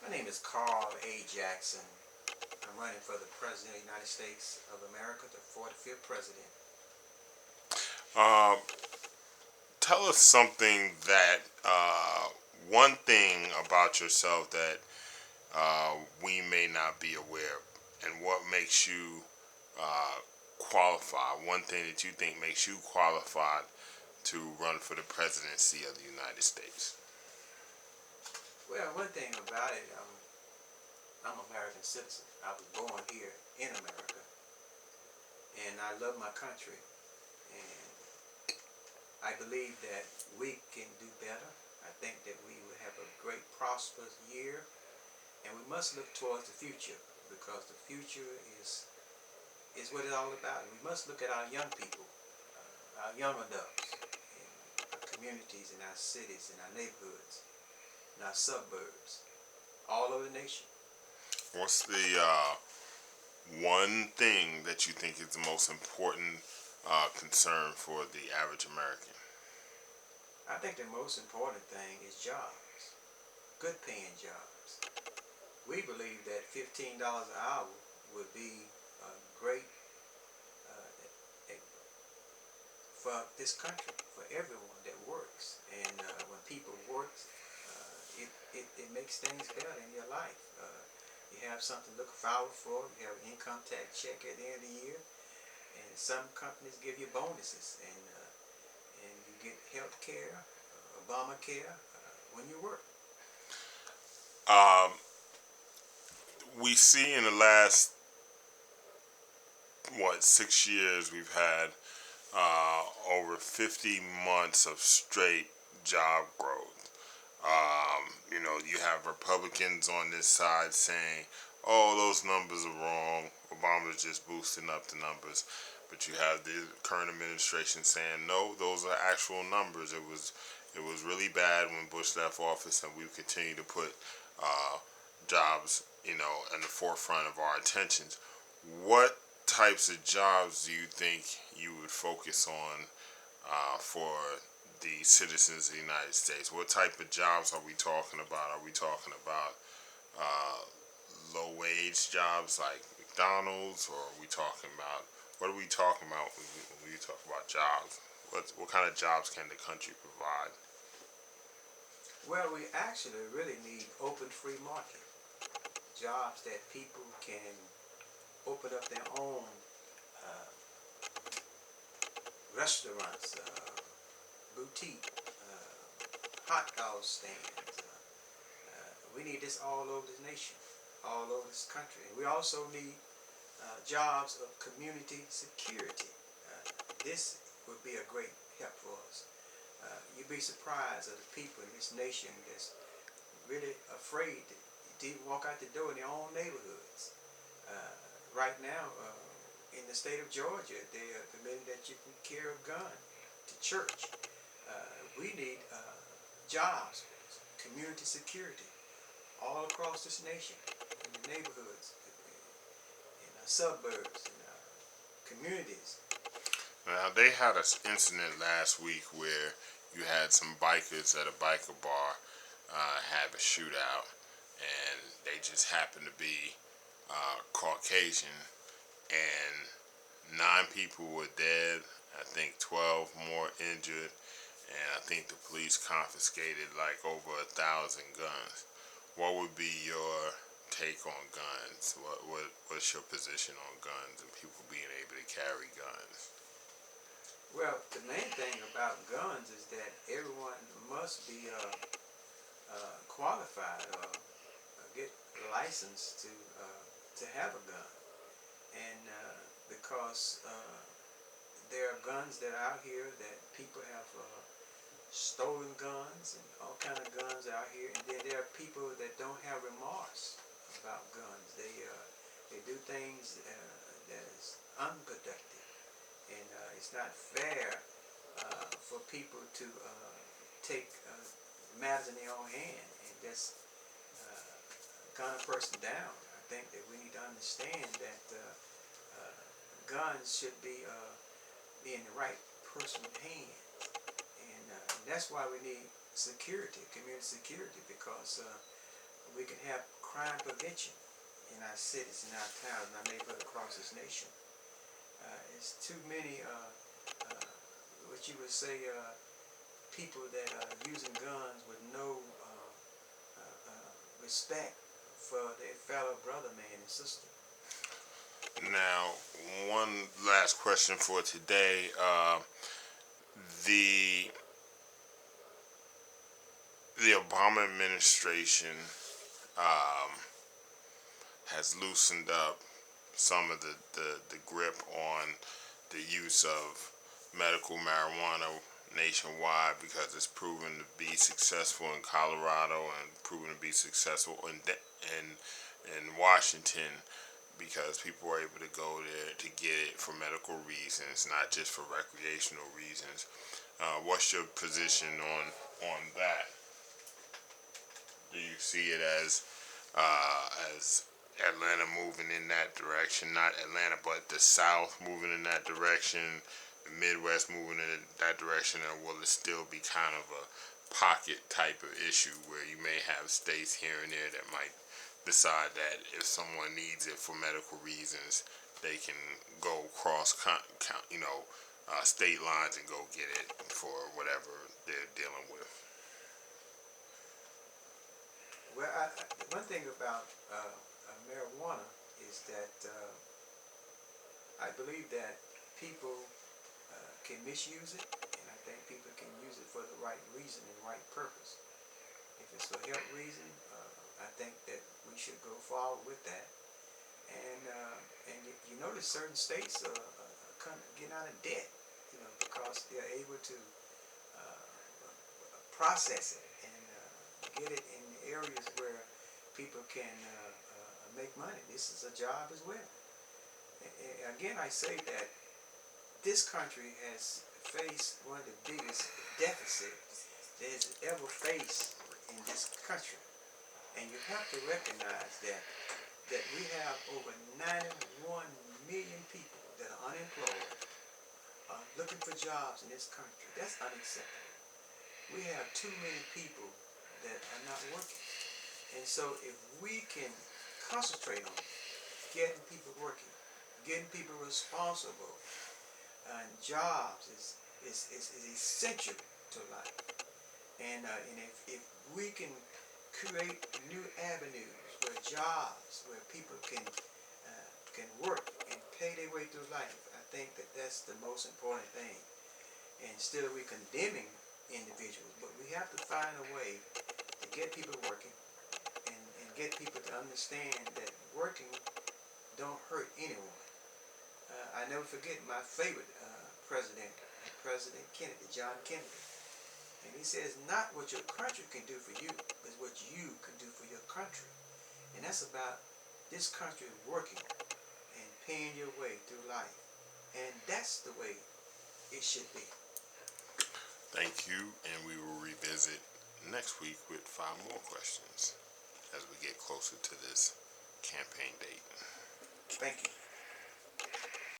My name is Carl A. Jackson. I'm running for the President of the United States of America, the 45th President. Uh, Tell us something that one thing about yourself that we may not be aware of, and what makes you qualified. One thing that you think makes you qualified to run for the presidency of the United States. Well, one thing about it, I'm an American citizen. I was born here in America, and I love my country. And I believe that we can do better. I think that we will have a great, prosperous year, and we must look towards the future because the future is what it's all about. We must look at our young people, our young adults, in our communities, in our cities, in our neighborhoods, in our suburbs, all over the nation. What's the one thing that you think is the most important concern for the average American? I think the most important thing is jobs, good paying jobs. We believe that $15 an hour would be a great uh, for this country, for everyone that works. And when people work, it makes things better in your life. You have something to look forward for. You have an income tax check at the end of the year, and some companies give you bonuses, and you get health care, Obamacare, when you work. Um, we see in the last 6 years we've had over 50 months of straight job growth. You have Republicans on this side saying, "Oh, those numbers are wrong. Obama's just boosting up the numbers." But you have the current administration saying, "No, those are actual numbers. It was really bad when Bush left office, and we continue to put uh, jobs, in the forefront of our attentions." What types of jobs do you think you would focus on for the citizens of the United States? What type of jobs are we talking about? Are we talking about uh, low wage jobs like McDonald's, or are we talking about what are we talking about when we talk about jobs? What kind of jobs can the country provide? Well, we actually really need open free market jobs that people can open up their own uh, restaurants, boutique, hot dog stands. We need this all over the nation, all over this country. And we also need jobs of community security. This would be a great help for us. You'd be surprised at the people in this nation that's really afraid to even walk out the door in their own neighborhoods. Right now, in the state of Georgia, they are permitted that you can carry a gun to church. We need jobs, community security, all across this nation, in the neighborhoods, in our suburbs, in our communities. Now, they had an incident last week where you had some bikers at a biker bar have a shootout, and they just happened to be Caucasian, and 9 people were dead. I think 12 more injured, and I think the police confiscated like over 1,000 guns. What would be your take on guns? What's your position on guns and people being able to carry guns? Well, the main thing about guns is that everyone must be qualified or get a license to have a gun, and because there are guns that are out here that people have stolen guns and all kind of guns out here, and then there are people that don't have remorse about guns. They do things that is unproductive, and it's not fair for people to take matters in their own hand and just gun a person down. I think that we need to understand that guns should be in the right person's hand, and that's why we need security, community security, because we can have crime prevention in our cities, in our towns, in our neighborhood across this nation. It's too many, what you would say, people that are using guns with no respect for their fellow brother, man, and sister. Now, one last question for today. The Obama administration has loosened up some of the grip on the use of medical marijuana nationwide because it's proven to be successful in Colorado and proven to be successful in Washington because people are able to go there to get it for medical reasons, not just for recreational reasons. What's your position on that? Do you see it as Atlanta moving in that direction? Not Atlanta, but the South moving in that direction, the Midwest moving in that direction, or will it still be kind of a pocket type of issue where you may have states here and there that might decide that if someone needs it for medical reasons, they can go cross state lines and go get it for whatever they're dealing with? Well, one thing about marijuana is that I believe that people can misuse it, and I think people can use it for the right reason and right purpose. If it's for health reason, I think that we should go forward with that. And you notice certain states are getting out of debt, because they're able to process it and get it in areas where people can make money. This is a job as well. And again, I say that this country has faced one of the biggest deficits that has ever faced in this country. And you have to recognize that we have over 91 million people that are unemployed, looking for jobs in this country. That's unacceptable. We have too many people that are not working. And so if we can concentrate on getting people working, getting people responsible, and jobs is essential to life. And if we can create new avenues where jobs, where people can work and pay their way through life, I think that that's the most important thing. And instead of we condemning individuals, but we have to find a way to get people working and get people to understand that working don't hurt anyone. I never forget my favorite president, President Kennedy, John Kennedy. And he says, not what your country can do for you, but what you can do for your country. And that's about this country working and paying your way through life. And that's the way it should be. Thank you, and we will revisit next week with 5 more questions as we get closer to this campaign date. Thank you.